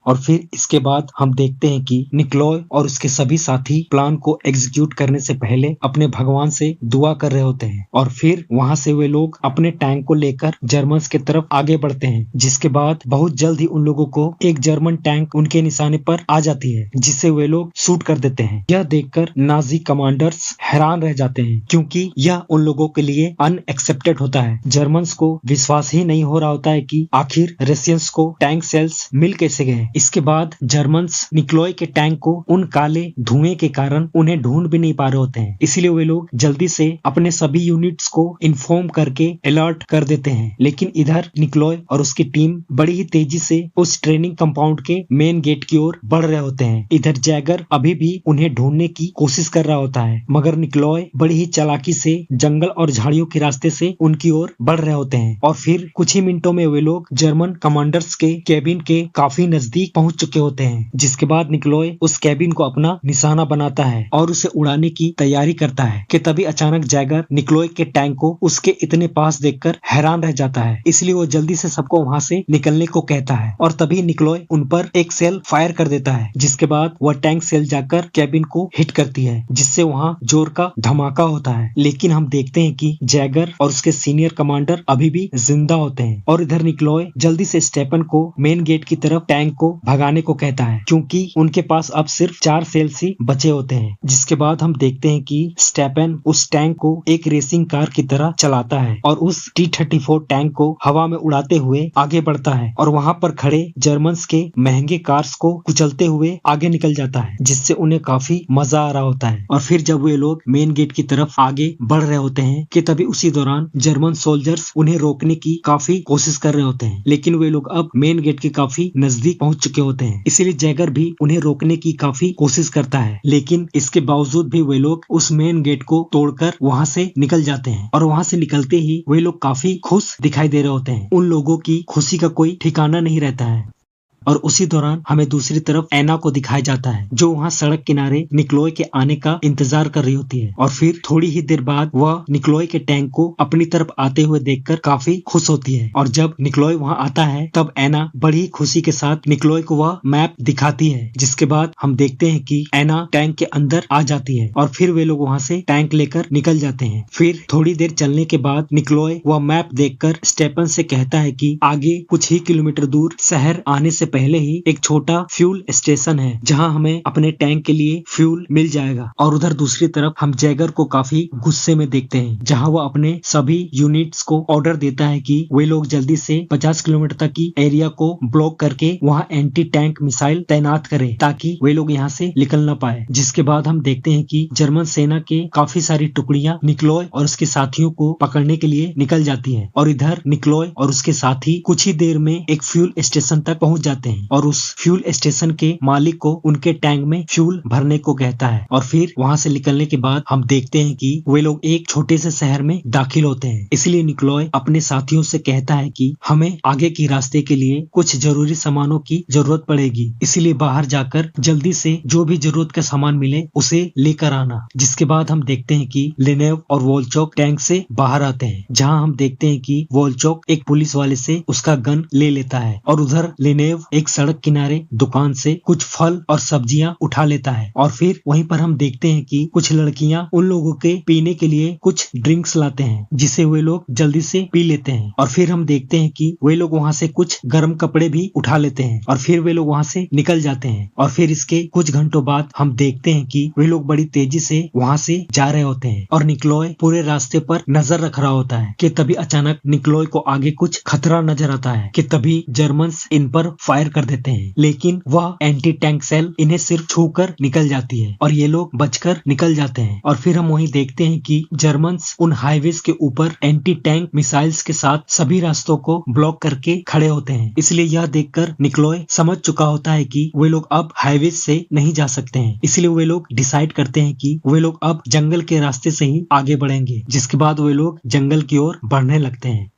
S1: और फिर इसके बाद हम देखते हैं कि निकोलॉय और उसके सभी साथी प्लान को एग्जीक्यूट करने से पहले अपने भगवान से दुआ कर रहे होते हैं और फिर वहां से वे लोग अपने टैंक को लेकर जर्मन्स के तरफ आगे बढ़ते हैं। जिसके बाद बहुत जल्द ही उन लोगों को एक जर्मन टैंक उनके निशाने पर आ जाती है जिससे वे लोग शूट कर देते हैं। यह देखकर नाजी कमांडर्स हैरान रह जाते हैं क्योंकि यह उन लोगों के लिए अनएक्सेप्टेड होता है। जर्मन्स को विश्वास ही नहीं हो रहा होता है कि आखिर रशियंस को टैंक सेल्स मिल कैसे गए। इसके बाद जर्मन्स निकोलॉय के टैंक को उन काले धुएं के कारण उन्हें ढूंढ भी नहीं पा रहे होते हैं। इसलिए वे लोग जल्दी से अपने सभी यूनिट्स को इन्फॉर्म करके अलर्ट कर देते हैं। लेकिन इधर निकोलॉय और उसकी टीम बड़ी ही तेजी से उस ट्रेनिंग कंपाउंड के मेन गेट की ओर बढ़ रहे होते हैं। इधर जैगर अभी भी उन्हें ढूंढने की कोशिश कर रहा होता है मगर निकोलॉय बड़ी ही चालाकी से जंगल और झाड़ियों के रास्ते से उनकी ओर बढ़ रहे होते हैं। और फिर कुछ ही मिनटों में वे लोग जर्मन कमांडर्स के कैबिन के काफी नजदीक पहुंच चुके होते हैं। जिसके बाद निकोलॉय उस कैबिन को अपना निशाना बनाता है और उसे उड़ाने की तैयारी करता है कि तभी अचानक जैगर निकोलॉय के टैंक को उसके इतने पास देखकर हैरान रह जाता है। इसलिए वो जल्दी से सबको वहां से निकलने को कहता है और तभी निकोलॉय उन पर एक सेल फायर कर देता है। जिसके बाद वह टैंक सेल जाकर कैबिन को हिट करती है जिससे वहां जोर का धमाका होता है। लेकिन हम देखते हैं कि जैगर और उसके सीनियर कमांडर अभी भी जिंदा होते हैं और इधर निकोलॉय जल्दी से स्टेफन को मेन गेट की तरफ टैंक को भगाने को कहता है क्योंकि उनके पास अब सिर्फ 4 सेल्स ही बचे होते हैं। जिसके बाद हम देखते हैं कि स्टेफन उस टैंक को एक रेसिंग कार की तरह चलाता है और उस T-34 टैंक को हवा में उड़ाते हुए आगे बढ़ता है और वहां पर खड़े जर्मन्स के महंगे कार्स को कुचलते हुए आगे निकल जाता है जिससे उन्हें काफी मजा आ रहा होता है। और फिर जब वे लोग मेन गेट की तरफ आगे बढ़ रहे होते हैं कि तभी उसी दौरान जर्मन सोल्जर्स उन्हें रोकने की काफी कोशिश कर रहे होते हैं। लेकिन वे लोग अब मेन गेट के काफी नजदीक पहुंच चुके होते हैं। इसीलिए जैगर भी उन्हें रोकने की काफी कोशिश करता है। लेकिन इसके बावजूद भी वे लोग उस मेन गेट को तोड़कर वहां से निकल जाते हैं और वहां से निकलते ही वे लोग काफी खुश दिखाई दे रहे होते हैं। उन लोगों की खुशी का कोई ठिकाना नहीं रहता है। और उसी दौरान हमें दूसरी तरफ एना को दिखाया जाता है जो वहाँ सड़क किनारे निकोलॉय के आने का इंतजार कर रही होती है। और फिर थोड़ी ही देर बाद वह निकोलॉय के टैंक को अपनी तरफ आते हुए देखकर काफी खुश होती है। और जब निकोलॉय वहाँ आता है तब एना बड़ी खुशी के साथ निकोलॉय को वह मैप दिखाती है। जिसके बाद हम देखते हैं कि एना टैंक के अंदर आ जाती है और फिर वे लोग वहाँ से टैंक लेकर निकल जाते हैं। फिर थोड़ी देर चलने के बाद निकोलॉय वह मैप देखकर स्टेफन से कहता है कि आगे कुछ ही किलोमीटर दूर शहर आने से पहले ही एक छोटा फ्यूल स्टेशन है जहां हमें अपने टैंक के लिए फ्यूल मिल जाएगा। और उधर दूसरी तरफ हम जैगर को काफी गुस्से में देखते हैं जहां वो अपने सभी यूनिट्स को ऑर्डर देता है कि वे लोग जल्दी से 50 किलोमीटर तक की एरिया को ब्लॉक करके वहां एंटी टैंक मिसाइल तैनात करें ताकि वे लोग यहाँ से निकल न पाए। जिसके बाद हम देखते हैं कि जर्मन सेना के काफी सारी टुकड़ियां निकोलॉय और उसके साथियों को पकड़ने के लिए निकल जाती है। और इधर निकोलॉय और उसके साथी कुछ ही देर में एक फ्यूल स्टेशन तक पहुंच जाते हैं और उस फ्यूल स्टेशन के मालिक को उनके टैंक में फ्यूल भरने को कहता है। और फिर वहां से निकलने के बाद हम देखते हैं कि वे लोग एक छोटे से शहर में दाखिल होते हैं। इसलिए निकोलॉय अपने साथियों से कहता है कि हमें आगे की रास्ते के लिए कुछ जरूरी सामानों की जरूरत पड़ेगी, इसलिए बाहर जाकर जल्दी से जो भी जरूरत का सामान मिले उसे लेकर आना। जिसके बाद हम देखते हैं कि लेनेव और वोल्चोक टैंक से बाहर आते हैं जहाँ हम देखते हैं कि वोल्चोक एक पुलिस वाले से उसका गन ले लेता है और उधर लेनेव एक सड़क किनारे दुकान से कुछ फल और सब्जियां उठा लेता है और फिर वहीं पर हम देखते हैं कि कुछ लड़कियां उन लोगों के पीने के लिए कुछ ड्रिंक्स लाते हैं जिसे वे लोग जल्दी से पी लेते हैं और फिर हम देखते हैं कि वे लोग वहां से कुछ गर्म कपड़े भी उठा लेते हैं और फिर वे लोग वहां से निकल जाते हैं और फिर इसके कुछ घंटों बाद हम देखते हैं कि वे लोग बड़ी तेजी से वहां से जा रहे होते हैं और निक्लोय पूरे रास्ते पर नजर रख रहा होता है कि तभी अचानक निक्लोय को आगे कुछ खतरा नजर आता है कि तभी जर्मन्स इन पर फायर कर देते हैं, लेकिन वह एंटी टैंक सेल इन्हें सिर्फ छूकर निकल जाती है और ये लोग बचकर निकल जाते हैं और फिर हम वहीं देखते हैं कि जर्मन्स उन हाईवेज के ऊपर एंटी टैंक मिसाइल्स के साथ सभी रास्तों को ब्लॉक करके खड़े होते हैं। इसलिए यह देखकर निक्लोय समझ चुका होता है कि वे लोग अब हाईवेज से नहीं जा सकते हैं, इसलिए वे लोग डिसाइड करते हैं कि वे लोग अब जंगल के रास्ते से ही आगे बढ़ेंगे, जिसके बाद वे लोग जंगल की ओर बढ़ने लगते हैं।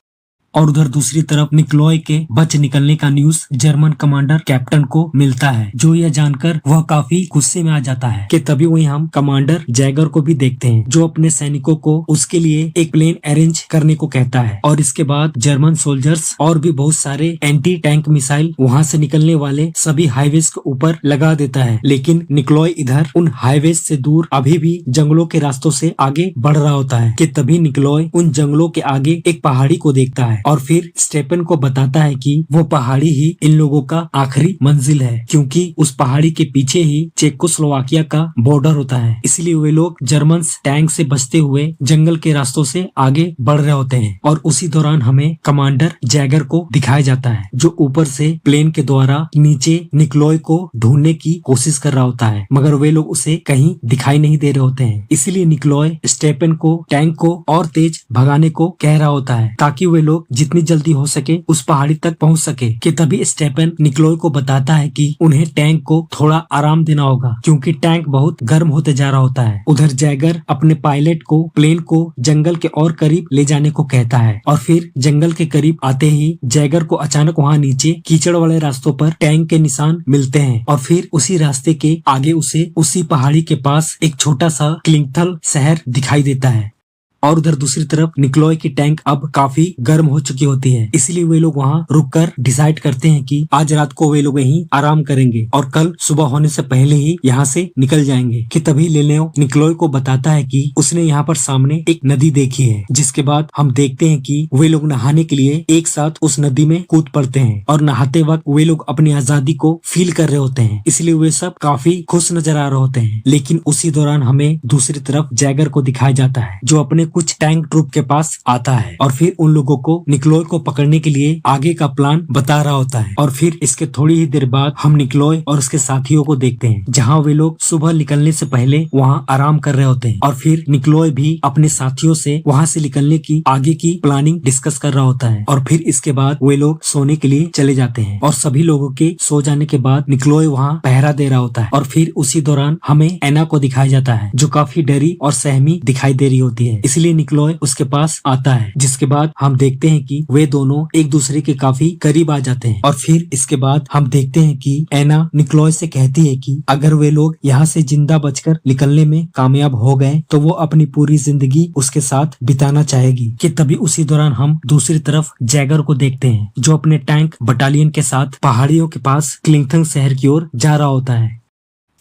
S1: और उधर दूसरी तरफ निक्लोय के बच निकलने का न्यूज जर्मन कमांडर कैप्टन को मिलता है, जो यह जानकर वह काफी गुस्से में आ जाता है कि तभी वहीं हम कमांडर जैगर को भी देखते हैं जो अपने सैनिकों को उसके लिए एक प्लेन अरेंज करने को कहता है और इसके बाद जर्मन सोल्जर्स और भी बहुत सारे एंटी टैंक मिसाइल वहां से निकलने वाले सभी हाईवेज के ऊपर लगा देता है। लेकिन निक्लोय इधर उन हाईवेज से दूर अभी भी जंगलों के रास्तों से आगे बढ़ रहा होता है कि तभी निक्लोय उन जंगलों के आगे एक पहाड़ी को देखता है और फिर स्टेपन को बताता है कि वो पहाड़ी ही इन लोगों का आखिरी मंजिल है, क्योंकि उस पहाड़ी के पीछे ही चेकोस्लोवाकिया का बॉर्डर होता है। इसलिए वे लोग जर्मन टैंक से बचते हुए जंगल के रास्तों से आगे बढ़ रहे होते हैं और उसी दौरान हमें कमांडर जैगर को दिखाया जाता है जो ऊपर से प्लेन के द्वारा नीचे निक्लोय को ढूंढने की कोशिश कर रहा होता है, मगर वे लोग उसे कहीं दिखाई नहीं दे रहे होते हैं। इसलिए निक्लोय स्टेपन को टैंक को और तेज भगाने को कह रहा होता है ताकि वे लोग जितनी जल्दी हो सके उस पहाड़ी तक पहुंच सके कि तभी स्टेपन निक्लोय को बताता है कि उन्हें टैंक को थोड़ा आराम देना होगा क्योंकि टैंक बहुत गर्म होते जा रहा होता है। उधर जैगर अपने पायलट को प्लेन को जंगल के और करीब ले जाने को कहता है और फिर जंगल के करीब आते ही जैगर को अचानक वहाँ नीचे कीचड़ वाले रास्तों पर टैंक के निशान मिलते हैं और फिर उसी रास्ते के आगे उसे उसी पहाड़ी के पास एक छोटा सा क्लिंगथल शहर दिखाई देता है। और उधर दूसरी तरफ निक्लोय की टैंक अब काफी गर्म हो चुकी होती है, इसलिए वे लोग वहाँ रुककर डिसाइड करते हैं कि आज रात को वे लोग यहीं आराम करेंगे और कल सुबह होने से पहले ही यहाँ से निकल जाएंगे। कि तभी लेनेव निक्लोय को बताता है कि उसने यहाँ पर सामने एक नदी देखी है, जिसके बाद हम देखते हैं कि वे लोग नहाने के लिए एक साथ उस नदी में कूद पड़ते हैं और नहाते वक्त वे लोग अपनी आजादी को फील कर रहे होते हैं, इसलिए वे सब काफी खुश नजर आ रहे होते हैं। लेकिन उसी दौरान हमें दूसरी तरफ जैगर को दिखाया जाता है जो अपने कुछ टैंक ट्रूप के पास आता है और फिर उन लोगों को निक्लोय को पकड़ने के लिए आगे का प्लान बता रहा होता है। और फिर इसके थोड़ी ही देर बाद हम निक्लोय और उसके साथियों को देखते हैं जहाँ वे लोग सुबह निकलने से पहले वहाँ आराम कर रहे होते हैं और फिर निक्लोय भी अपने साथियों से वहाँ से निकलने की आगे की प्लानिंग डिस्कस कर रहा होता है और फिर इसके बाद वे लोग सोने के लिए चले जाते हैं और सभी लोगों के सो जाने के बाद निक्लोय वहाँ पहरा दे रहा होता है और फिर उसी दौरान हमें एना को दिखाया जाता है जो काफी डरी और सहमी दिखाई दे रही होती है, इसलिए निक्लोय उसके पास आता है, जिसके बाद हम देखते हैं कि वे दोनों एक दूसरे के काफी करीब आ जाते हैं। और फिर इसके बाद हम देखते हैं कि एना निक्लोय से कहती है कि अगर वे लोग यहाँ से जिंदा बचकर निकलने में कामयाब हो गए तो वो अपनी पूरी जिंदगी उसके साथ बिताना चाहेगी। कि तभी उसी दौरान हम दूसरी तरफ जैगर को देखते हैं जो अपने टैंक बटालियन के साथ पहाड़ियों के पास क्लिंगथन शहर की ओर जा रहा होता है।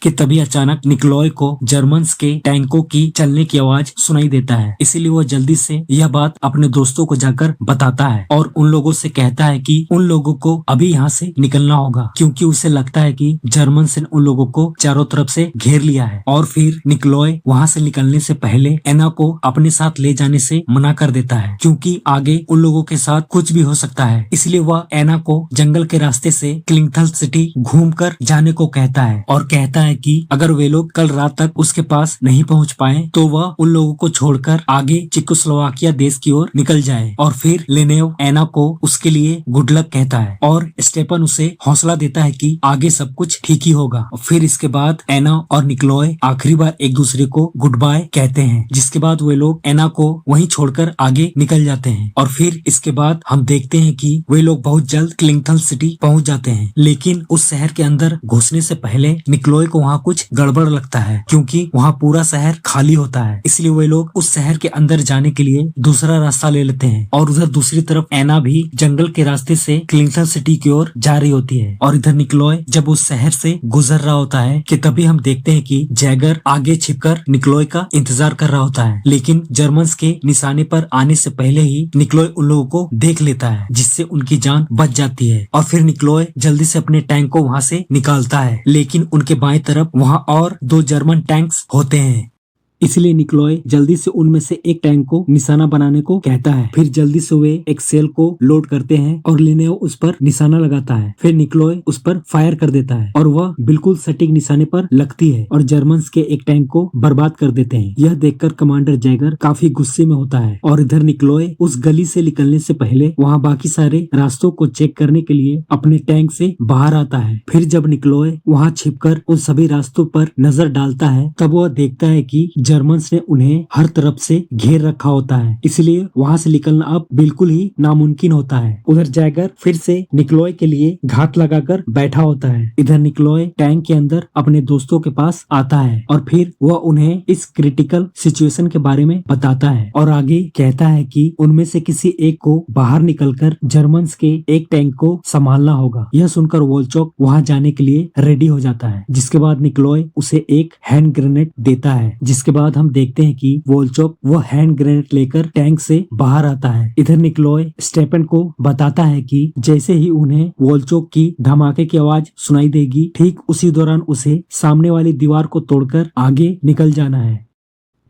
S1: कि तभी अचानक निक्लोय को जर्मन्स के टैंकों की चलने की आवाज सुनाई देता है, इसीलिए वो जल्दी से यह बात अपने दोस्तों को जाकर बताता है और उन लोगों से कहता है कि उन लोगों को अभी यहाँ से निकलना होगा क्योंकि उसे लगता है कि जर्मन्स ने उन लोगों को चारों तरफ से घेर लिया है। और फिर निक्लोय वहाँ से निकलने से पहले एना को अपने साथ ले जाने से मना कर देता है क्योंकि आगे उन लोगों के साथ कुछ भी हो सकता है, इसलिए वह एना को जंगल के रास्ते से क्लिंगथल सिटी घूमकर जाने को कहता है और कहता है कि अगर वे लोग कल रात तक उसके पास नहीं पहुंच पाए तो वह उन लोगों को छोड़कर आगे चेकोस्लोवाकिया देश की ओर निकल जाए। और फिर लेनेव एना को उसके लिए गुड लक कहता है और स्टेपन उसे हौसला देता है कि आगे सब कुछ ठीक ही होगा। और फिर इसके बाद एना और निक्लोय आखिरी बार एक दूसरे को गुड बाय कहते हैं, जिसके बाद वे लोग एना को वहीं छोड़कर आगे निकल जाते हैं। और फिर इसके बाद हम देखते हैं कि वे लोग बहुत जल्द क्लिंगथल सिटी पहुंच जाते हैं, लेकिन उस शहर के अंदर घुसने से पहले निक्लोय को वहाँ कुछ गड़बड़ लगता है, क्योंकि वहाँ पूरा शहर खाली होता है। इसलिए वे लोग उस शहर के अंदर जाने के लिए दूसरा रास्ता ले लेते हैं। और उधर दूसरी तरफ एना भी जंगल के रास्ते से क्लिंटन सिटी की ओर जा रही होती है। और इधर निकोलॉय जब उस शहर से गुजर रहा होता है कि तभी हम देखते हैं कि जैगर आगे छिपकर निकोलॉय का इंतजार कर रहा होता है। लेकिन जर्मन्स के निशाने पर आने से पहले ही निकोलॉय उन लोगों को देख लेता है, जिससे उनकी जान बच जाती है। और फिर निकोलॉय जल्दी से अपने टैंक को वहाँ से निकालता है, लेकिन उनके बाएं तरफ वहाँ और 2 जर्मन टैंक्स होते हैं। इसलिए निकोलॉय जल्दी से उनमें से एक टैंक को निशाना बनाने को कहता है। फिर जल्दी से वे एक सेल को लोड करते हैं और लिनेव उस पर निशाना लगाता है। फिर निकोलॉय उस पर फायर कर देता है और वह बिल्कुल सटीक निशाने पर लगती है और जर्मन्स के एक टैंक को बर्बाद कर देते हैं। यह देखकर कमांडर जैगर काफी गुस्से में होता है और इधर निकोलॉय उस गली से निकलने से पहले वहाँ बाकी सारे रास्तों को चेक करने के लिए अपने टैंक से बाहर आता है। फिर जब निकोलॉय वहाँ छिपकर उन सभी रास्तों पर नजर डालता है, तब वह देखता है कि जर्मन्स ने उन्हें हर तरफ से घेर रखा होता है, इसलिए वहां से निकलना अब बिल्कुल ही नामुमकिन होता है। उधर जैगर फिर से निकोलॉय के लिए घात लगाकर बैठा होता है। इधर निकोलॉय टैंक के अंदर अपने दोस्तों के पास आता है और फिर वह उन्हें इस क्रिटिकल सिचुएशन के बारे में बताता है और आगे कहता है कि उनमें से किसी एक को बाहर निकलकर जर्मन्स के एक टैंक को संभालना होगा। यह सुनकर वोल्चोक वहां जाने के लिए रेडी हो जाता है, जिसके बाद निकोलॉय उसे एक हैंड ग्रेनेड देता है। जिसके बाद हम देखते हैं कि वोल्चोक वो हैंड ग्रेनेड लेकर टैंक से बाहर आता है। इधर निकोलॉय स्टेपन को बताता है कि जैसे ही उन्हें वोल्चोक की धमाके की आवाज सुनाई देगी, ठीक उसी दौरान उसे सामने वाली दीवार को तोड़कर आगे निकल जाना है।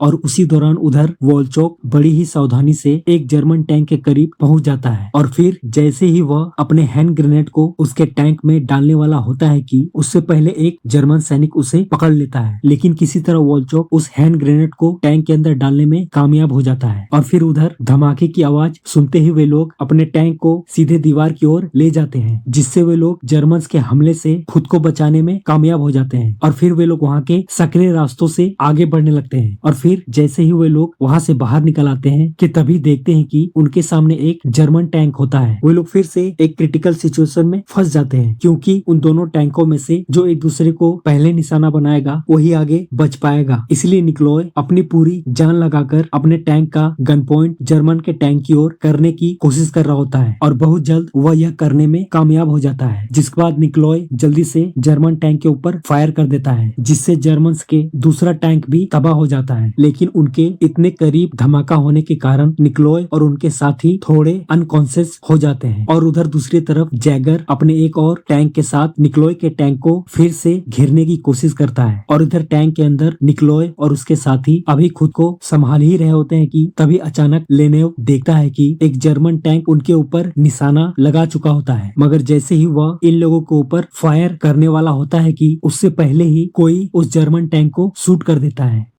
S1: और उसी दौरान उधर वोल्चोक बड़ी ही सावधानी से एक जर्मन टैंक के करीब पहुंच जाता है और फिर जैसे ही वह अपने हैंड ग्रेनेड को उसके टैंक में डालने वाला होता है कि उससे पहले एक जर्मन सैनिक उसे पकड़ लेता है, लेकिन किसी तरह वोल्चोक उस हैंड ग्रेनेड को टैंक के अंदर डालने में कामयाब हो जाता है। और फिर उधर धमाके की आवाज सुनते ही वे लोग अपने टैंक को सीधे दीवार की ओर ले जाते हैं, जिससे वे लोग जर्मन के हमले से खुद को बचाने में कामयाब हो जाते हैं। और फिर वे लोग वहाँ के सक्रिय रास्तों से आगे बढ़ने लगते हैं। और फिर जैसे ही वे लोग वहां से बाहर निकल आते हैं कि तभी देखते हैं कि उनके सामने एक जर्मन टैंक होता है। वे लोग फिर से एक क्रिटिकल सिचुएशन में फंस जाते हैं, क्योंकि उन दोनों टैंकों में से जो एक दूसरे को पहले निशाना बनाएगा वही आगे बच पाएगा। इसलिए निकोलॉय अपनी पूरी जान लगाकर अपने टैंक का गन पॉइंट जर्मन के टैंक की ओर करने की कोशिश कर रहा होता है और बहुत जल्द वह यह करने में कामयाब हो जाता है। जिसके बाद निकोलॉय जल्दी से जर्मन टैंक के ऊपर फायर कर देता है, जिससे जर्मन के दूसरा टैंक भी तबाह हो जाता है। लेकिन उनके इतने करीब धमाका होने के कारण निकोलॉय और उनके साथी थोड़े अनकॉन्शियस हो जाते हैं। और उधर दूसरी तरफ जैगर अपने एक और टैंक के साथ निकोलॉय के टैंक को फिर से घेरने की कोशिश करता है और इधर टैंक के अंदर निकोलॉय और उसके साथी अभी खुद को संभाल ही रहे होते हैं कि तभी अचानक लेनेव देखता है कि एक जर्मन टैंक उनके ऊपर निशाना लगा चुका होता है, मगर जैसे ही वह इन लोगों के ऊपर फायर करने वाला होता है कि उससे पहले ही कोई उस जर्मन टैंक को शूट कर देता है।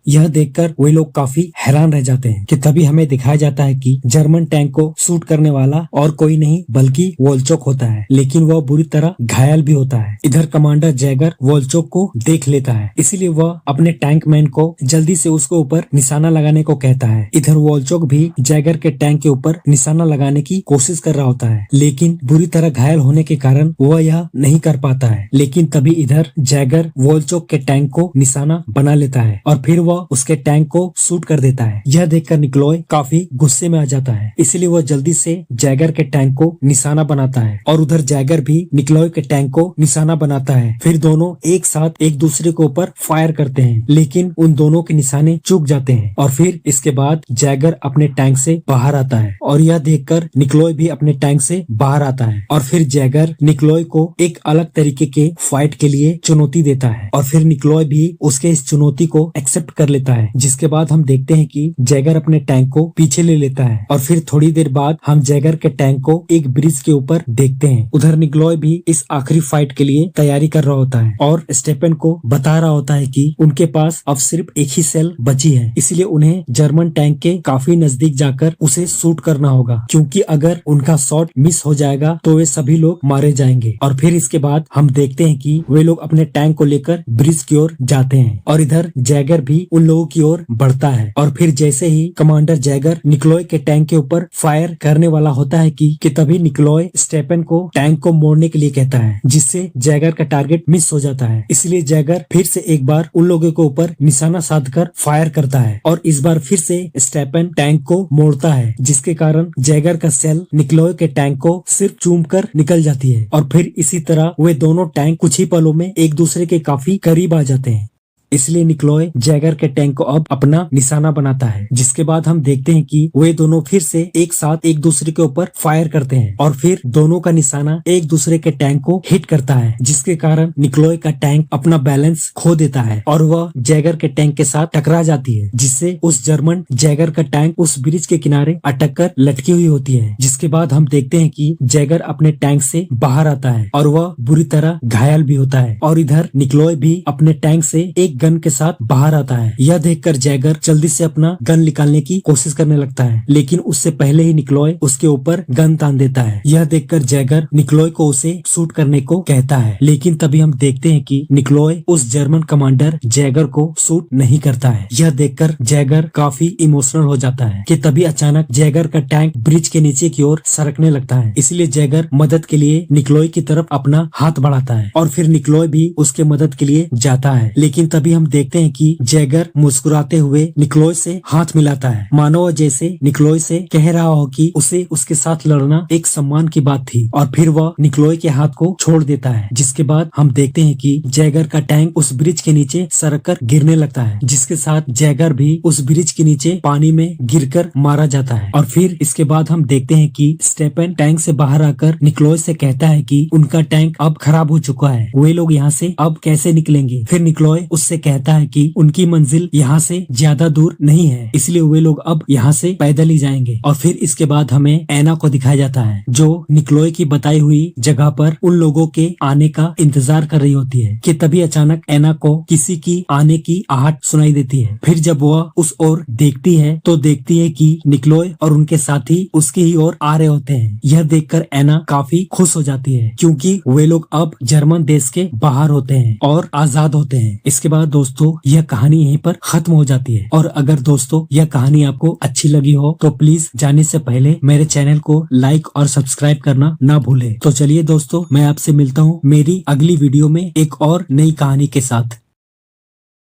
S1: यह देखकर वे लोग काफी हैरान रह जाते हैं कि तभी हमें दिखाया जाता है कि जर्मन टैंक को शूट करने वाला और कोई नहीं बल्कि वोल्चोक होता है, लेकिन वह बुरी तरह घायल भी होता है। इधर कमांडर जैगर वोल्चोक को देख लेता है, इसलिए वह अपने टैंक मैन को जल्दी से उसके ऊपर निशाना लगाने को कहता है। इधर वोल्चोक भी जैगर के टैंक के ऊपर निशाना लगाने की कोशिश कर रहा होता है, लेकिन बुरी तरह घायल होने के कारण वह यह नहीं कर पाता है। लेकिन तभी इधर जैगर वोल्चोक के टैंक को निशाना बना लेता है और फिर उसके टैंक को शूट कर देता है। यह देखकर निकोलॉय काफी गुस्से में आ जाता है, इसलिए वह जल्दी से जैगर के टैंक को निशाना बनाता है और उधर जैगर भी निकोलॉय के टैंक को निशाना बनाता है। फिर दोनों एक साथ एक दूसरे के ऊपर फायर करते हैं, लेकिन उन दोनों के निशाने चूक जाते हैं और फिर इसके बाद जैगर अपने टैंक से बाहर आता है और यह देखकर निकोलॉय भी अपने टैंक से बाहर आता है। और फिर जैगर निकोलॉय को एक अलग तरीके के फाइट के लिए चुनौती देता है और फिर निकोलॉय भी उसके इस चुनौती को एक्सेप्ट कर लेता है। जिसके बाद हम देखते हैं कि जैगर अपने टैंक को पीछे ले लेता है और फिर थोड़ी देर बाद हम जैगर के टैंक को एक ब्रिज के ऊपर देखते हैं। उधर निकोलॉय भी इस आखिरी फाइट के लिए तैयारी कर रहा होता है और स्टेपन को बता रहा होता है कि उनके पास अब सिर्फ एक ही सेल बची है, इसलिए उन्हें जर्मन टैंक के काफी नजदीक जाकर उसे शूट करना होगा, क्योंकि अगर उनका शॉट मिस हो जाएगा तो वे सभी लोग मारे जाएंगे। और फिर इसके बाद हम देखते हैं कि वे लोग अपने टैंक को लेकर ब्रिज की ओर जाते हैं और इधर जैगर भी उन लोगों की ओर बढ़ता है। और फिर जैसे ही कमांडर जैगर निकोलॉय के टैंक के ऊपर फायर करने वाला होता है कि तभी निकोलॉय स्टेफन को टैंक को मोड़ने के लिए कहता है, जिससे जैगर का टारगेट मिस हो जाता है। इसलिए जैगर फिर से एक बार उन लोगों के ऊपर निशाना साधकर फायर करता है और इस बार फिर से स्टेफन टैंक को मोड़ता है, जिसके कारण जैगर का सेल निकोलॉय के टैंक को सिर्फ चूम कर निकल जाती है। और फिर इसी तरह वे दोनों टैंक कुछ ही पलों में एक दूसरे के काफी करीब आ जाते हैं। इसलिए निकोलॉय जैगर के टैंक को अब अपना निशाना बनाता है, जिसके बाद हम देखते हैं कि वे दोनों फिर से एक साथ एक दूसरे के ऊपर फायर करते हैं और फिर दोनों का निशाना एक दूसरे के टैंक को हिट करता है, जिसके कारण निकोलॉय का टैंक अपना बैलेंस खो देता है और वह जैगर के टैंक के साथ टकरा जाती है, जिससे उस जर्मन जैगर का टैंक उस ब्रिज के किनारे अटक कर लटकी हुई होती है। जिसके बाद हम देखते हैं कि जैगर अपने टैंक से बाहर आता है और वह बुरी तरह घायल भी होता है और इधर निकोलॉय भी अपने टैंक से एक गन के साथ बाहर आता है। यह देखकर जैगर जल्दी से अपना गन निकालने की कोशिश करने लगता है, लेकिन उससे पहले ही निकोलॉय उसके ऊपर गन तान देता है। यह देखकर जैगर निकोलॉय को उसे शूट करने को कहता है, लेकिन तभी हम देखते हैं कि निकोलॉय उस जर्मन कमांडर जैगर को शूट नहीं करता है। यह देखकर जैगर काफी इमोशनल हो जाता है कि तभी अचानक जैगर का टैंक ब्रिज के नीचे की ओर सरकने लगता है। इसलिए जैगर मदद के लिए निकोलॉय की तरफ अपना हाथ बढ़ाता है और फिर निकोलॉय भी उसके मदद के लिए जाता है, लेकिन तभी हम देखते हैं कि जैगर मुस्कुराते हुए निकोलॉय से हाथ मिलाता है, मानो जैसे निकोलॉय से कह रहा हो कि उसे उसके साथ लड़ना एक सम्मान की बात थी। और फिर वह निकोलॉय के हाथ को छोड़ देता है, जिसके बाद हम देखते हैं कि जैगर का टैंक उस ब्रिज के नीचे सरककर गिरने लगता है, जिसके साथ जैगर भी उस ब्रिज के नीचे पानी में गिरकर मारा जाता है। और फिर इसके बाद हम देखते हैं कि स्टेफन टैंक से बाहर आकर निकोलॉय से कहता है कि उनका टैंक अब खराब हो चुका है, वे लोग यहाँ से अब कैसे निकलेंगे। फिर निकोलॉय उससे कहता है कि उनकी मंजिल यहाँ से ज्यादा दूर नहीं है, इसलिए वे लोग अब यहाँ से पैदल ही जाएंगे। और फिर इसके बाद हमें एना को दिखाया जाता है, जो निकोलॉय की बताई हुई जगह पर उन लोगों के आने का इंतजार कर रही होती है कि तभी अचानक एना को किसी की आने की आहट सुनाई देती है। फिर जब वह उस ओर देखती है तो देखती है कि निकोलॉय और उनके साथी उसकी ही ओर आ रहे होते हैं। यह देखकर एना काफी खुश हो जाती है, क्योंकि वे लोग अब जर्मन देश के बाहर होते हैं और आजाद होते हैं। इसके बाद दोस्तों यह कहानी यहीं पर खत्म हो जाती है। और अगर दोस्तों यह कहानी आपको अच्छी लगी हो तो प्लीज जाने से पहले मेरे चैनल को लाइक और सब्सक्राइब करना ना भूले। तो चलिए दोस्तों, मैं आपसे मिलता हूँ मेरी अगली वीडियो में एक और नई कहानी के साथ।